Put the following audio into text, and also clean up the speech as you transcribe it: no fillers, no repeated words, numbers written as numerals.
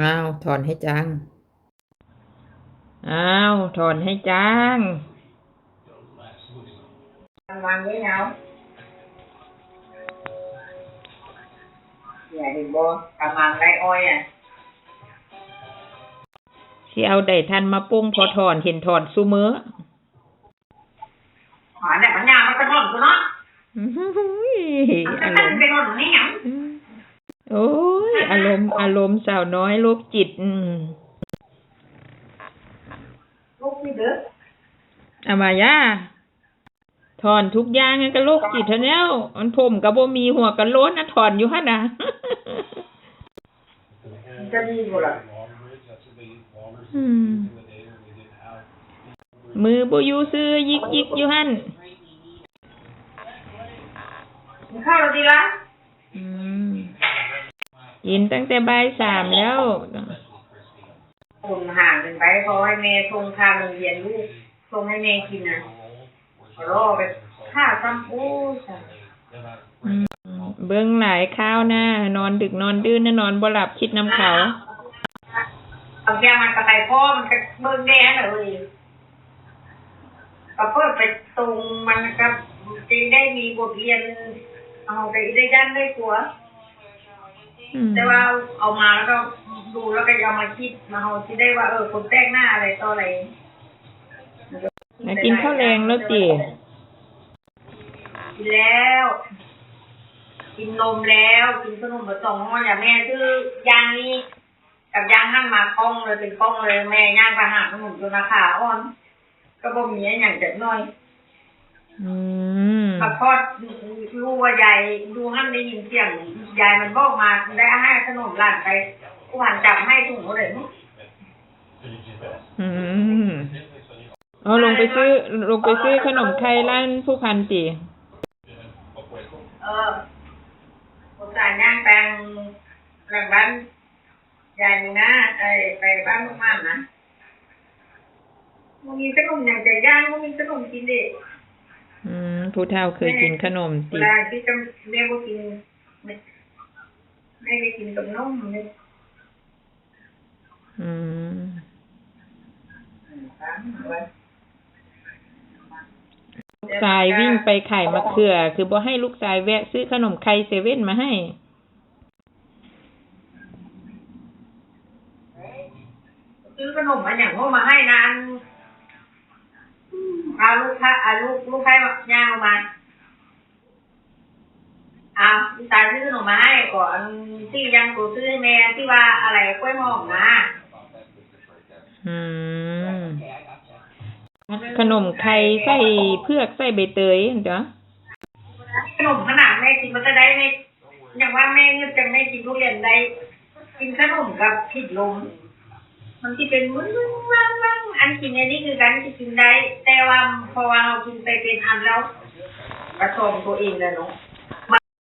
อ้าวถอนให้จังอ้าวถอนให้จังวางไว้แล้วอย่าเห็นบ่กำลังไรอ้อยอ่ะสิเอาได้ทันมาปุ้งพอถอนเห็นถอนซุมื้อหาเนี่ยปัญญามันจะถอนกูเนาะอารมณ์เป็นถอนนี่หยังโอ้ยอารมณ์สาวน้อยโรคจิตลูกนี่เด้อเอามาย่าถอนทุกอย่างก็โรคจิตเท่าแล้วอันผมก็บ่มีหัวก็โล้นถอนอยู่หั่นน่ะจะดีบ่ล่ะมือบ่อยู่ซื่อยิกอยู่หั่นข้าวเราดีละกินตั้งแต่บ่าย3แล้วคนห่างกันไปพอให้แม่ส่งทางโรงเรียนลูกส่งให้แม่กินน่ะรอไปค่าซ้ำโอ้เบิ่งหลายข้าวนะนอนดึกนอนดื่นนะนอนบ่หลับคิดน้ำเขาบางอย่างมันก็ไปพ่อมันก็เบิ่งแน่เลยก็เพิ่มไปตรงมันก็จะได้มีบทเรียนเอาไปได้ยันได้ตัวแต่ว่าเอามาแล้วก็ดูแล้วก็เอามาคิดมาเอาที่ได้ว่าคนแต่งหน้าอะไรต่ออะไรกินข้าวแรงแล้วจิกินแล้วกินนมแล้วกินขนมมา2 ห่ออย่าแม่ซื้อย่างนี้กับย่างหั่นมาคล่องเลยเป็นคล่องเลยแม่ย่างไปหาขนมจนราคาอ่อนก็บ่มีอย่างจัดน้อยพอทอดรู้ว่ายายดูหั่นได้ยินเสียงยายมันบอกมาได้ให้ขนมหลานไปผู้หันจับให้ถุงเขาเลยเอาลงไปซื้อขนมไข่ร้านผู้พันติผมจ่ายย่างแปลงหลังบ้านยายนี่นะไปบ้านลูกม่านนะมันมีขนมอย่างใจย่างมันมีขนมกินดิผู้เฒ่าเคยกินขนมติเวลาที่จะแม่บ่กินไม่ได้กินกับนมเลยลูกชายวิ่งไปไข่มะเขือคือบ่ให้ลูกชายแวะซื้อขนมไข่เซเว่นมาให้ซื้อขนมมาอย่างมาให้นานเอาลูกไข่ย่างมาลูกชายซื้อขนมมาให้ก่อนที่ยังกูซื้อให้แม่ที่ว่าอะไรกล้วยหอมนะขนมไข่ใส่เผือกใส่ใบเตยเด้อขนมขนาดแม่กินมันจะได้ไม่อย่างว่าแม่เงือกจะไม่กินทุเรียนได้กินขนมกับผิดลมมันที่เป็นมึนๆว่างๆอันกินอันนี้คือการที่กินได้แต่ว่าพอเรากินไปเป็นอันแล้วผสมตัวเองเลยเนาะ